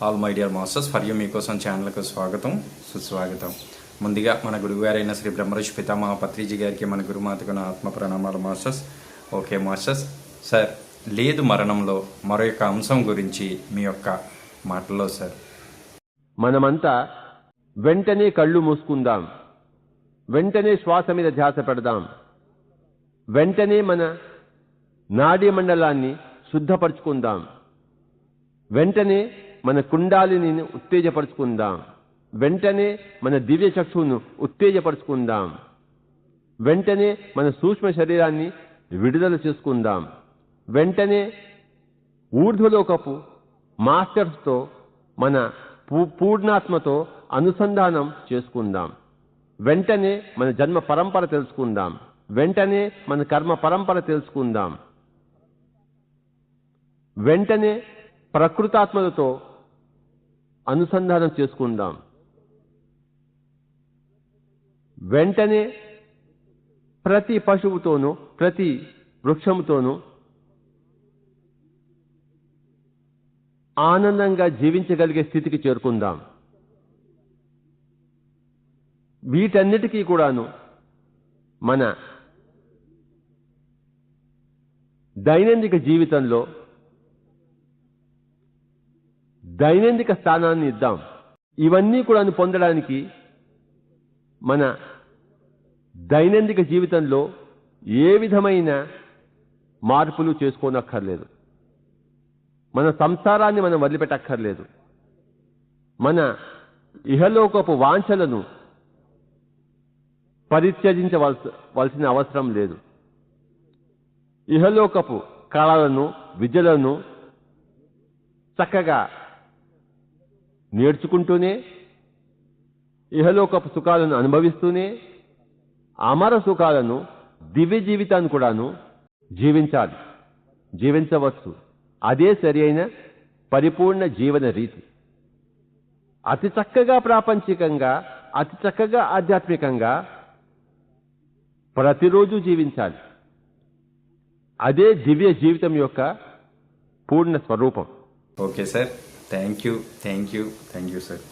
All my dear masters for you మీకోసం ఛానల్కు స్వాగతం సుస్వాగతం. ముందుగా మన గురువుగారైన శ్రీ బ్రహ్మర్షి పితామహ పత్రిజీ గారికి, మన గురుమాతకు నా ఆత్మ ప్రణామాలు మాస్టర్స్. ఓకే మాస్టర్స్, సార్ లేదు మరణంలో మరో యొక్క అంశం గురించి మీ యొక్క మాటల్లో సార్. మనమంతా వెంటనే కళ్ళు మూసుకుందాం, వెంటనే శ్వాస మీద ధ్యాస పెడదాం, వెంటనే మన నాడీ మండలాన్ని శుద్ధపరచుకుందాం, వెంటనే మన కుండాలిని ఉత్తేజపరుచుకుందాం, వెంటనే మన దివ్య చక్షువును ఉత్తేజపరుచుకుందాం, వెంటనే మన సూక్ష్మ శరీరాన్ని విడుదల చేసుకుందాం, వెంటనే ఊర్ధ్వలోకపు మాస్టర్స్తో మన పూర్ణాత్మతో అనుసంధానం చేసుకుందాం, వెంటనే మన జన్మ పరంపర తెలుసుకుందాం, వెంటనే మన కర్మ పరంపర తెలుసుకుందాం, వెంటనే ప్రకృతాత్మలతో అనుసంధానం చేసుకుందాం, వెంటనే ప్రతి పశువుతోనూ ప్రతి వృక్షముతోనూ ఆనందంగా జీవించగలిగే స్థితికి చేరుకుందాం. వీటన్నిటికీ కూడాను మన దైనందిక జీవితంలో దైనందిక స్థానాన్ని ఇద్దాం. ఇవన్నీ కూడా పొందడానికి మన దైనందిక జీవితంలో ఏ విధమైన మార్పులు చేసుకోనక్కర్లేదు, మన సంసారాన్ని మనం వదిలిపెట్టక్కర్లేదు, మన ఇహలోకపు వాంఛలను పరిత్యజించవలసిన అవసరం లేదు. ఇహలోకపు కళలను విద్యలను చక్కగా నేర్చుకుంటూనే, ఇహలోకపు సుఖాలను అనుభవిస్తూనే అమర సుఖాలను దివ్య జీవితాన్ని కూడాను జీవించాలి, జీవించవచ్చు. అదే సరి అయిన పరిపూర్ణ జీవన రీతి. అతి చక్కగా ప్రాపంచికంగా, అతి చక్కగా ఆధ్యాత్మికంగా ప్రతిరోజు జీవించాలి. అదే దివ్య జీవితం యొక్క పూర్ణ స్వరూపం. Okay sir, thank you sir.